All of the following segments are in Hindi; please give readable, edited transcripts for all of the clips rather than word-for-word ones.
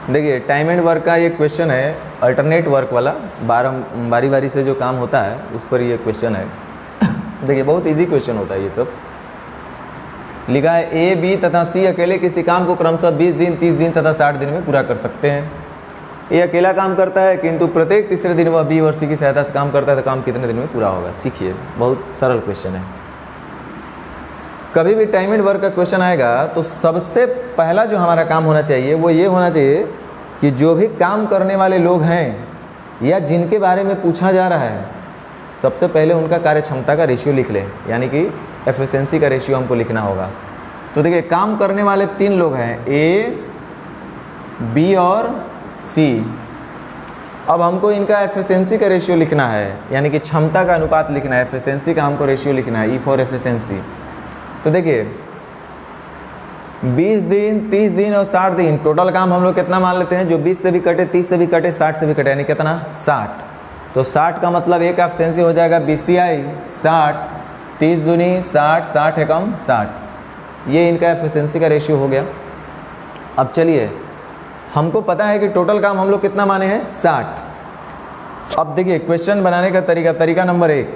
देखिए टाइम एंड वर्क का ये क्वेश्चन है, अल्टरनेट वर्क वाला, बारी बारी से जो काम होता है उस पर ये क्वेश्चन है। देखिए बहुत इजी क्वेश्चन होता है ये सब। लिखा है ए, बी तथा सी अकेले किसी काम को क्रमशः 20 दिन, 30 दिन तथा 60 दिन में पूरा कर सकते हैं। ए अकेला काम करता है किंतु प्रत्येक तीसरे दिन वह बी और सी की सहायता से काम करता है, तो काम कितने दिन में पूरा होगा? सीखिए, बहुत सरल क्वेश्चन है। कभी भी टाइम एंड वर्क का क्वेश्चन आएगा तो सबसे पहला जो हमारा काम होना चाहिए वो ये होना चाहिए कि जो भी काम करने वाले लोग हैं या जिनके बारे में पूछा जा रहा है, सबसे पहले उनका कार्य क्षमता का रेशियो लिख लें, यानी कि एफिशिएंसी का रेशियो हमको लिखना होगा। तो देखिए काम करने वाले 3 लोग हैं, ए, बी और सी। अब हमको इनका एफिशिएंसी का रेशियो लिखना है, यानी कि क्षमता का अनुपात लिखना है, एफिशिएंसी का हमको रेशियो लिखना है, ई फॉर एफिशिएंसी। तो देखिए 20 दिन, 30 दिन और 60 दिन, टोटल काम हम लोग कितना मान लेते हैं? जो 20 से भी कटे, 30 से भी कटे, 60 से भी कटे, यानी कितना? 60। तो 60 का मतलब एक एफिशिएंसी हो जाएगा 20 तिहाई 60, 30 दूनी 60, 60 एकम 60। ये इनका एफिशिएंसी का रेशियो हो गया। अब चलिए हमको पता है कि टोटल काम हम लोग कितना माने हैं? 60। अब देखिए क्वेश्चन बनाने का तरीका नंबर 1,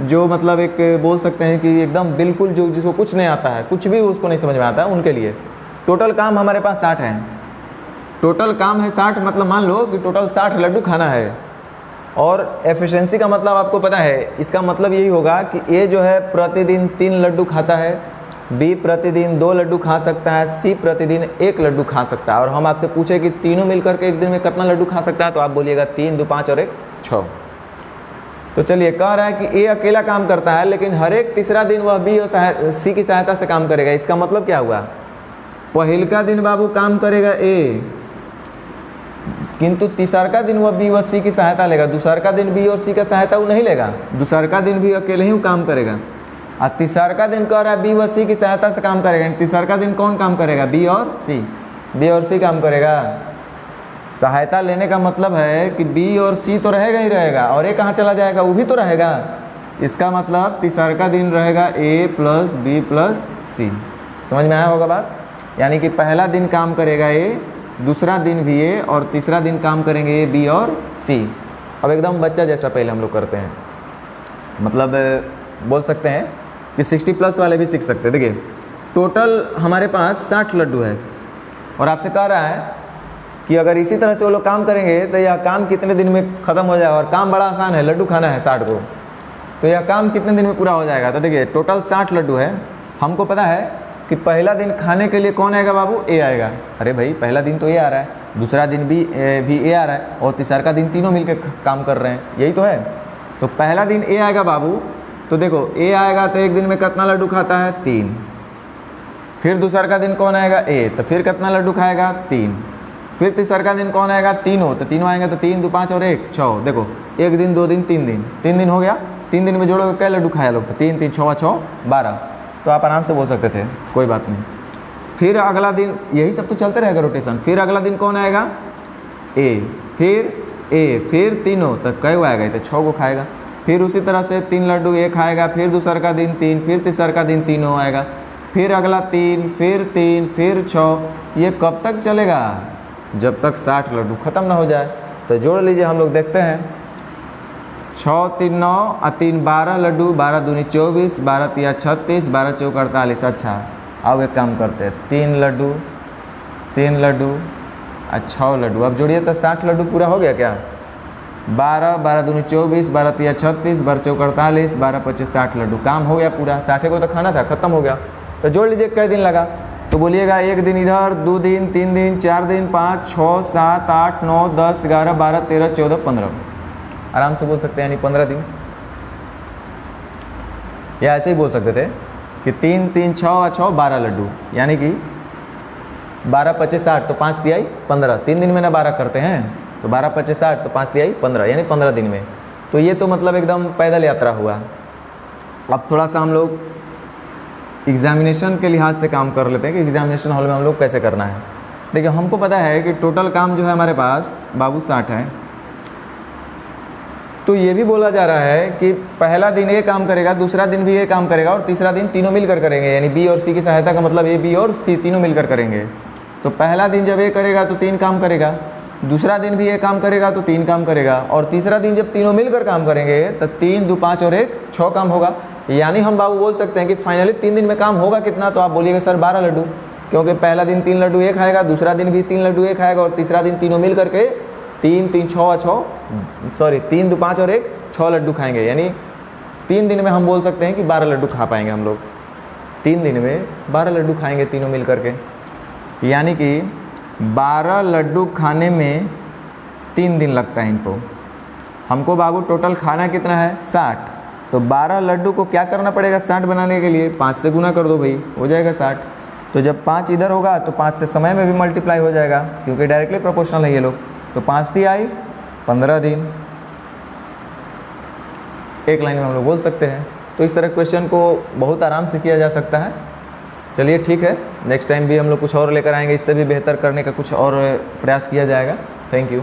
जो मतलब एक बोल सकते हैं कि एकदम बिल्कुल जो जिसको कुछ नहीं आता है, कुछ भी उसको नहीं समझ में आता है, उनके लिए टोटल काम हमारे पास 60 है। टोटल काम है 60, मतलब मान लो कि टोटल 60 लड्डू खाना है। और एफिशिएंसी का मतलब आपको पता है, इसका मतलब यही होगा कि ए जो है प्रतिदिन 3 लड्डू खाता है, बी प्रतिदिन 2 लड्डू खा सकता है, सी प्रतिदिन 1 लड्डू खा सकता है। और हम आपसे पूछे कि तीनों मिलकर के एक दिन में कितना लड्डू खा सकता है, तो आप बोलिएगा 3, 2, 5 और 1, 6। तो चलिए कह रहा है कि ए अकेला काम करता है, लेकिन हर एक तीसरा दिन वह बी और सी की सहायता से काम करेगा। इसका मतलब क्या हुआ? पहलका दिन बाबू काम करेगा ए, किंतु तीसरका दिन वह बी और सी की सहायता लेगा। दूसरका दिन बी और सी का सहायता वो नहीं लेगा, दूसरका दिन भी अकेले ही काम करेगा। और तीसरका दिन कह रहा है बी और सी की सहायता से काम करेगा। तीसरका दिन कौन काम करेगा? बी और सी। बी और सी काम करेगा। सहायता लेने का मतलब है कि बी और सी तो रहेगा ही रहेगा, और ए कहाँ चला जाएगा? वो भी तो रहेगा। इसका मतलब तीसरका दिन रहेगा ए प्लस बी प्लस सी। समझ में आया होगा बात? यानी कि पहला दिन काम करेगा ए, दूसरा दिन भी ए, और तीसरा दिन काम करेंगे ए, बी और सी। अब एकदम बच्चा जैसा पहले हम लोग करते हैं, मतलब बोल सकते हैं कि 60+ वाले भी सीख सकते हैं। देखिए टोटल हमारे पास 60 लड्डू है, और आपसे कह रहा है कि अगर इसी तरह से वो लोग काम करेंगे तो यह काम कितने दिन में ख़त्म हो जाएगा। और काम बड़ा आसान है, लड्डू खाना है 60 को, तो यह काम कितने दिन में पूरा हो जाएगा? तो देखिए टोटल 60 लड्डू है। हमको पता है कि पहला दिन खाने के लिए कौन आएगा बाबू? ए आएगा। अरे भाई पहला दिन तो ए आ रहा है, दूसरा दिन भी ए आ रहा है, और तीसरा दिन तीनों मिलकर काम कर रहे हैं, यही तो है। तो पहला दिन ए आएगा बाबू, तो देखो ए आएगा तो एक दिन में कितना लड्डू खाता है? 3। फिर दूसरा दिन कौन आएगा? ए, तो फिर कितना लड्डू खाएगा? 3। फिर तीसरा दिन कौन आएगा? तीनों, तो तीनों आएंगे, तो 3, 2, 5 और 1, 6। देखो 1 दिन, 2 दिन, 3 दिन हो गया। 3 दिन में जोड़ो क्या लड्डू खाया लोग? तो 3, 3, 6, 6, 12। तो आप आराम से बोल सकते थे, कोई बात नहीं। फिर अगला दिन यही सब तो चलते रहेगा रोटेशन। फिर अगला दिन कौन आएगा? ए, फिर तीनों, तो कई आएगा? तो 6 को खाएगा। फिर उसी तरह से 3 लड्डू ए खाएगा, फिर दूसरा दिन 3, फिर तीसरा दिन तीनों आएगा, फिर अगला 3, फिर 6। ये कब तक चलेगा? जब तक 60 लड्डू ख़त्म ना हो जाए। तो जोड़ लीजिए, हम लोग देखते हैं। 6, 3, 9 और 3, 12 लड्डू, 12 दूनी 24, 12 तिया 36, 12 चौक 48। अच्छा अब एक काम करते हैं, 3 लड्डू और 6 लड्डू, अब जोड़िए तो 60 लड्डू पूरा हो गया क्या? 12, 12 दूनी 24, 12 तिया 36, 12 चौक 48, 12 25 60 लड्डू, काम हो गया पूरा। 60 को तो खाना था, ख़त्म हो गया। तो जोड़ लीजिए कई दिन लगा, तो बोलिएगा 1 दिन इधर, 2 दिन, 3 दिन, 4 दिन, 5, 6, 7, 8, 9, 10, 11, 12, 13, 14, 15। आराम से बोल सकते हैं, यानी 15 दिन। या ऐसे ही बोल सकते थे कि 3, 3, 6 और 6, 12 लड्डू, यानी कि 12, 25, 60, तो 5 तिहाई 15। 3 दिन में ना 12 करते हैं, तो 12, 25, 60, तो 5 तिहाई 15, यानी 15 दिन में। तो ये तो मतलब एकदम पैदल यात्रा हुआ। अब थोड़ा सा हम लोग एग्जामिनेशन के लिहाज से काम कर लेते हैं कि एग्जामिनेशन हॉल में हम लोग कैसे करना है। देखिए हमको पता है कि टोटल काम जो है हमारे पास बाबू 60 है। तो ये भी बोला जा रहा है कि पहला दिन ए काम करेगा, दूसरा दिन भी ए काम करेगा, और तीसरा दिन तीनों मिलकर करेंगे, यानी बी और सी की सहायता का मतलब ए, बी और सी तीनों मिलकर करेंगे। तो पहला दिन जब ये करेगा तो 3 काम करेगा, दूसरा दिन भी ये काम करेगा तो 3 काम करेगा, और तीसरा दिन जब तीनों मिलकर काम करेंगे तो 3 2 5 और 1 6 काम होगा। यानी हम बाबू बोल सकते हैं कि फाइनली 3 दिन में काम होगा कितना, तो आप बोलिएगा सर 12 लड्डू, क्योंकि पहला दिन 3 लड्डू ये खाएगा, दूसरा दिन भी 3 लड्डू ये खाएगा, और तीसरा दिन तीनों मिल करके 3 3 2 5 और 1 6 लड्डू खाएंगे। यानी 3 दिन में हम बोल सकते हैं कि 12 लड्डू खा पाएंगे हम लोग, 3 दिन में 12 लड्डू खाएंगे तीनों मिल करके। यानी कि 12 लड्डू खाने में 3 दिन लगता है इनको। हमको बाबू टोटल खाना कितना है 60, तो 12 लड्डू को क्या करना पड़ेगा 60 बनाने के लिए, 5 से गुना कर दो भाई, हो जाएगा 60। तो जब 5 इधर होगा तो 5 से समय में भी मल्टीप्लाई हो जाएगा, क्योंकि डायरेक्टली प्रोपोर्शनल है ये लोग। तो 5 ती आई 15 दिन, एक लाइन में हम लोग बोल सकते हैं। तो इस तरह क्वेश्चन को बहुत आराम से किया जा सकता है। चलिए ठीक है, नेक्स्ट टाइम भी हम लोग कुछ और लेकर आएंगे, इससे भी बेहतर करने का कुछ और प्रयास किया जाएगा। Thank you.